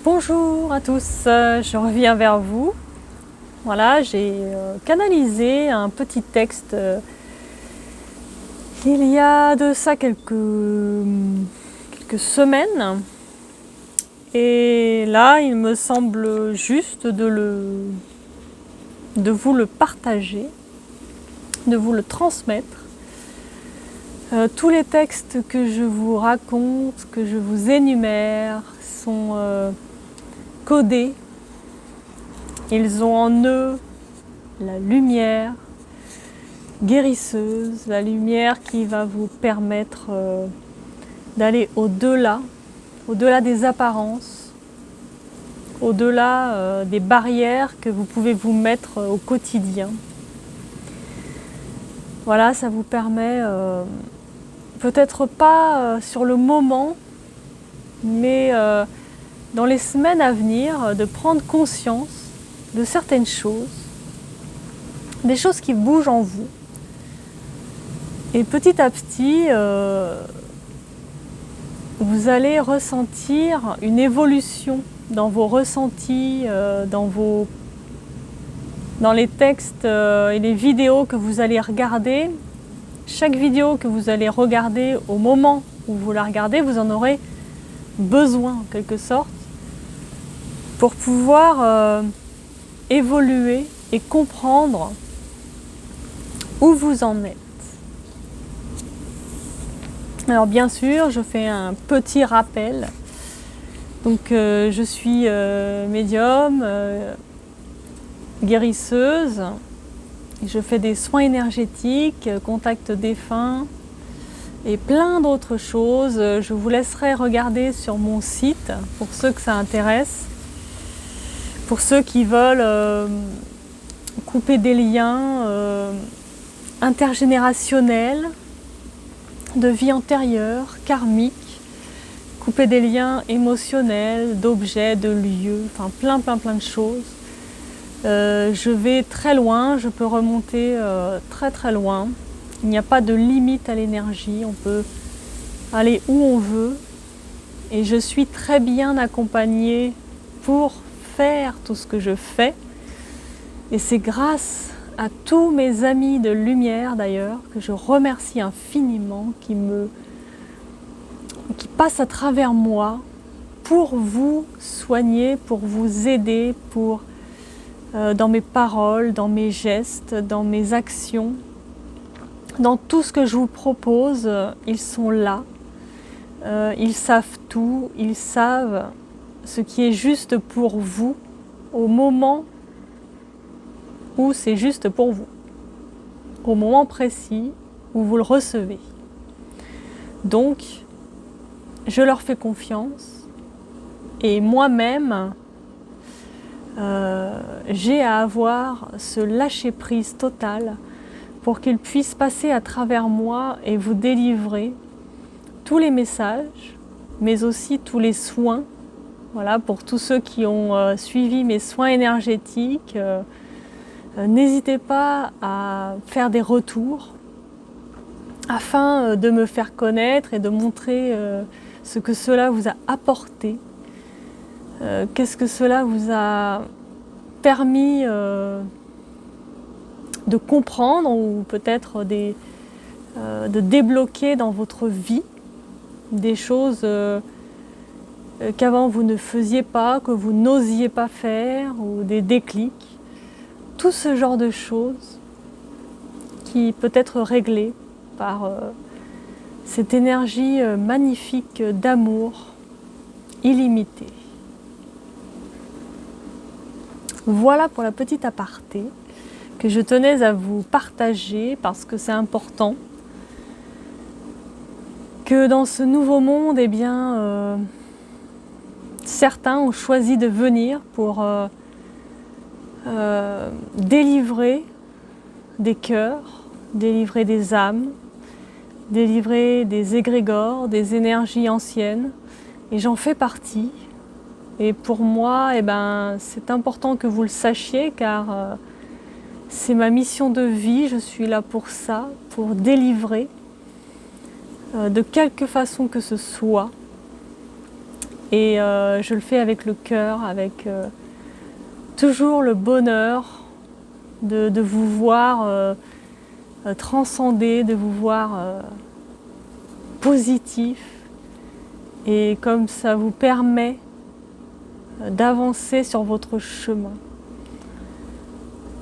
Bonjour à tous, je reviens vers vous. Voilà, j'ai canalisé un petit texte il y a de ça quelques semaines. Et là, il me semble juste de vous le partager, de vous le transmettre. Tous les textes que je vous raconte, que je vous énumère, sont codés. Ils ont en eux la lumière guérisseuse, la lumière qui va vous permettre d'aller au-delà des apparences, au-delà des barrières que vous pouvez vous mettre au quotidien. Voilà, ça vous permet, peut-être pas sur le moment, mais dans les semaines à venir, de prendre conscience de certaines choses, des choses qui bougent en vous. Et petit à petit, vous allez ressentir une évolution dans vos ressentis, dans les textes et les vidéos que vous allez regarder. Chaque vidéo que vous allez regarder, au moment où vous la regardez, vous en aurez besoin en quelque sorte pour pouvoir évoluer et comprendre où vous en êtes. Alors bien sûr, je fais un petit rappel. Donc je suis médium, guérisseuse. Je fais des soins énergétiques, contact défunt et plein d'autres choses. Je vous laisserai regarder sur mon site pour ceux que ça intéresse. Pour ceux qui veulent couper des liens intergénérationnels, de vie antérieure, karmique, couper des liens émotionnels, d'objets, de lieux, enfin plein de choses. Je vais très loin, je peux remonter très loin. Il n'y a pas de limite à l'énergie, on peut aller où on veut. Et je suis très bien accompagnée pour faire tout ce que je fais. Et c'est grâce à tous mes amis de lumière d'ailleurs, que je remercie infiniment, qui passent à travers moi pour vous soigner, pour vous aider, dans mes paroles, dans mes gestes, dans mes actions, dans tout ce que je vous propose, ils sont là, ils savent tout, ils savent ce qui est juste pour vous au moment où c'est juste pour vous, au moment précis où vous le recevez. Donc, je leur fais confiance et moi-même, j'ai à avoir ce lâcher-prise total pour qu'ils puissent passer à travers moi et vous délivrer tous les messages, mais aussi tous les soins. Voilà, pour tous ceux qui ont suivi mes soins énergétiques, n'hésitez pas à faire des retours afin de me faire connaître et de montrer ce que cela vous a apporté, qu'est-ce que cela vous a permis de comprendre ou peut-être de débloquer dans votre vie des choses qu'avant vous ne faisiez pas, que vous n'osiez pas faire, ou des déclics. Tout ce genre de choses qui peut être réglé par cette énergie magnifique d'amour illimité. Voilà pour la petite aparté que je tenais à vous partager parce que c'est important que dans ce nouveau monde, eh bien, certains ont choisi de venir pour délivrer des cœurs, délivrer des âmes, délivrer des égrégores, des énergies anciennes, et j'en fais partie. Et pour moi, eh ben, c'est important que vous le sachiez, car c'est ma mission de vie, je suis là pour ça, pour délivrer de quelque façon que ce soit. Et je le fais avec le cœur, avec toujours le bonheur de vous voir transcender, de vous voir positif. Et comme ça vous permet d'avancer sur votre chemin.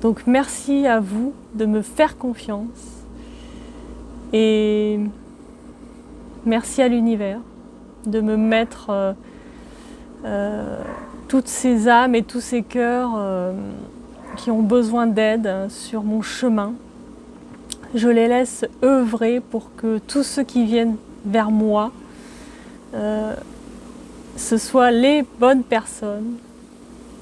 Donc merci à vous de me faire confiance et merci à l'univers de me mettre toutes ces âmes et tous ces cœurs qui ont besoin d'aide sur mon chemin. Je les laisse œuvrer pour que tous ceux qui viennent vers moi ce soient les bonnes personnes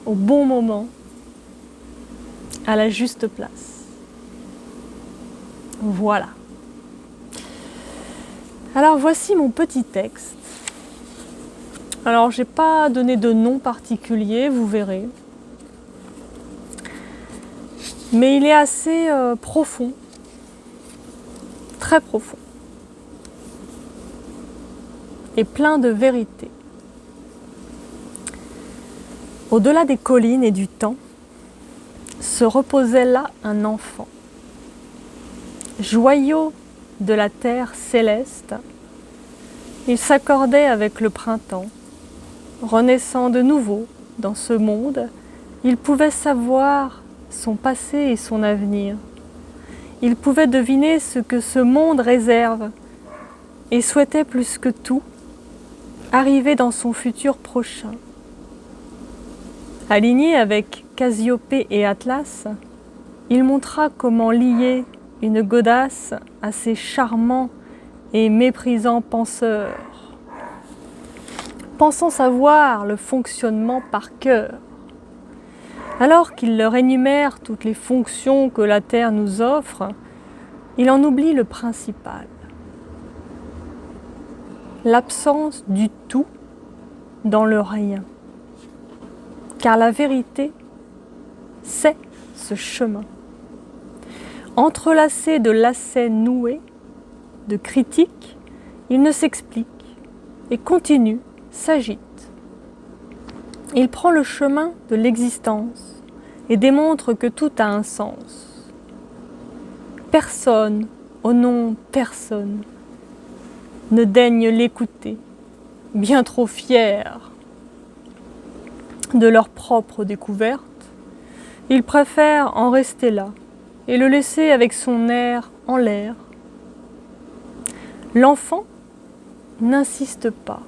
au bon moment, à la juste place. Voilà. Alors voici mon petit texte. Alors j'ai pas donné de nom particulier, vous verrez. Mais il est assez profond, très profond. Et plein de vérité. Au-delà des collines et du temps, se reposait là un enfant. Joyau de la terre céleste, il s'accordait avec le printemps. Renaissant de nouveau dans ce monde, il pouvait savoir son passé et son avenir. Il pouvait deviner ce que ce monde réserve et souhaitait plus que tout arriver dans son futur prochain. Aligné avec Cassiopée et Atlas, il montra comment lier une godasse à ces charmants et méprisants penseurs, pensant savoir le fonctionnement par cœur. Alors qu'il leur énumère toutes les fonctions que la Terre nous offre, il en oublie le principal. L'absence du tout dans le rien. Car la vérité, c'est ce chemin. Entrelacé de lacets noués, de critiques, il ne s'explique et continue, s'agite. Il prend le chemin de l'existence et démontre que tout a un sens. Personne, au nom de personne, ne daigne l'écouter, bien trop fiers de leur propre découverte. Ils préfèrent en rester là et le laisser avec son air en l'air. L'enfant n'insiste pas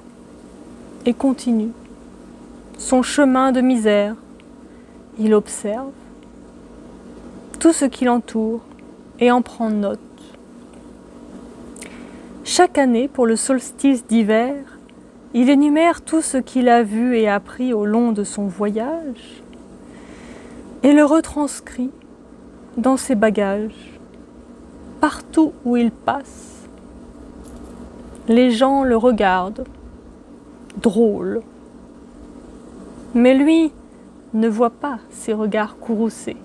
et continue son chemin de misère. Il observe tout ce qui l'entoure et en prend note. Chaque année, pour le solstice d'hiver, il énumère tout ce qu'il a vu et appris au long de son voyage et le retranscrit dans ses bagages. Partout où il passe, les gens le regardent, drôle. Mais lui ne voit pas ces regards courroucés.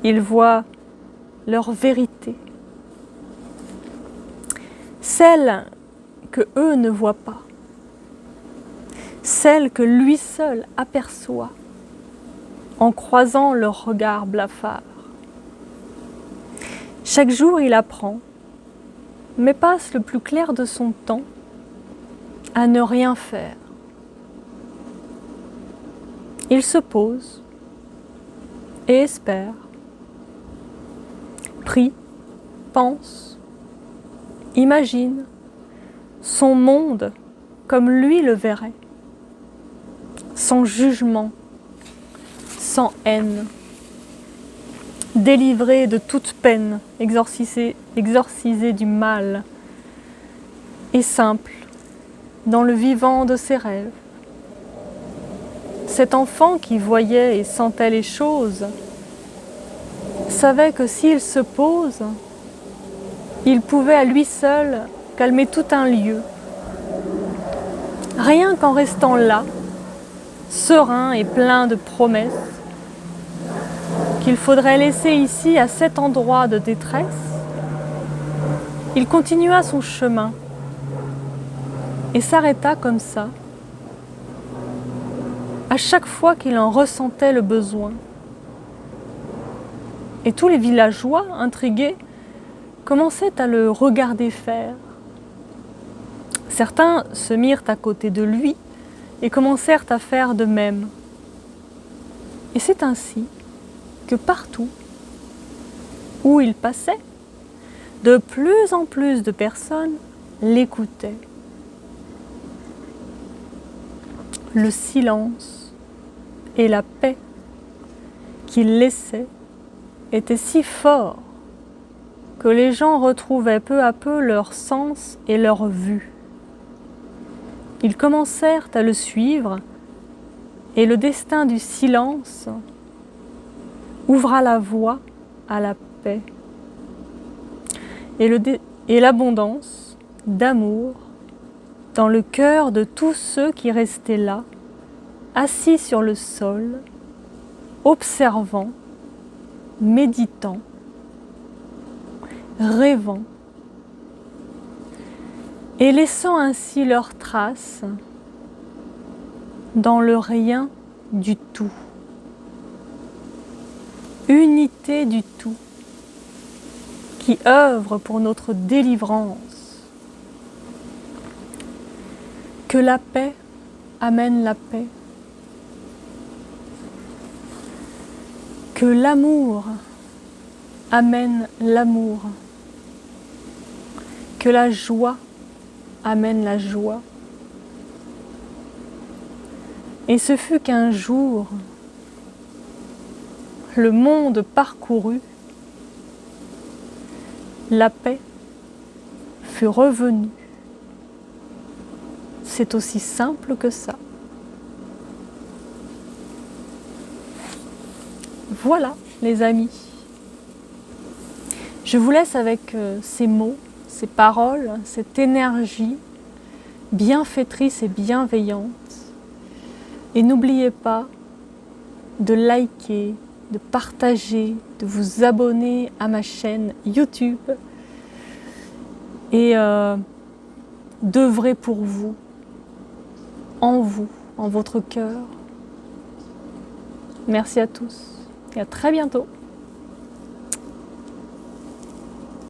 Il voit leur vérité. Celle que eux ne voient pas. Celle que lui seul aperçoit en croisant leurs regards blafards. Chaque jour il apprend, mais passe le plus clair de son temps à ne rien faire. Il se pose et espère, prie, pense, imagine son monde comme lui le verrait, sans jugement, sans haine, délivré de toute peine, exorcisé du mal, et simple dans le vivant de ses rêves. Cet enfant qui voyait et sentait les choses savait que s'il se pose, il pouvait à lui seul calmer tout un lieu. Rien qu'en restant là, serein et plein de promesses, qu'il faudrait laisser ici à cet endroit de détresse, il continua son chemin et s'arrêta comme ça, à chaque fois qu'il en ressentait le besoin. Et tous les villageois, intrigués, commençaient à le regarder faire. Certains se mirent à côté de lui et commencèrent à faire de même. Et c'est ainsi que partout où il passait, de plus en plus de personnes l'écoutaient. Le silence et la paix qu'il laissait étaient si forts que les gens retrouvaient peu à peu leur sens et leur vue. Ils commencèrent à le suivre et le destin du silence ouvra la voie à la paix et l'abondance d'amour dans le cœur de tous ceux qui restaient là, assis sur le sol, observant, méditant, rêvant, et laissant ainsi leurs traces dans le rien du tout. Unité du tout qui œuvre pour notre délivrance. Que la paix amène la paix. Que l'amour amène l'amour. Que la joie amène la joie. Et ce fut qu'un jour, le monde parcouru, la paix fut revenue. C'est aussi simple que ça. Voilà, les amis. Je vous laisse avec ces mots, ces paroles, cette énergie bienfaitrice et bienveillante. Et n'oubliez pas de liker, de partager, de vous abonner à ma chaîne YouTube et d'œuvrer pour vous, en votre cœur. Merci à tous et à très bientôt.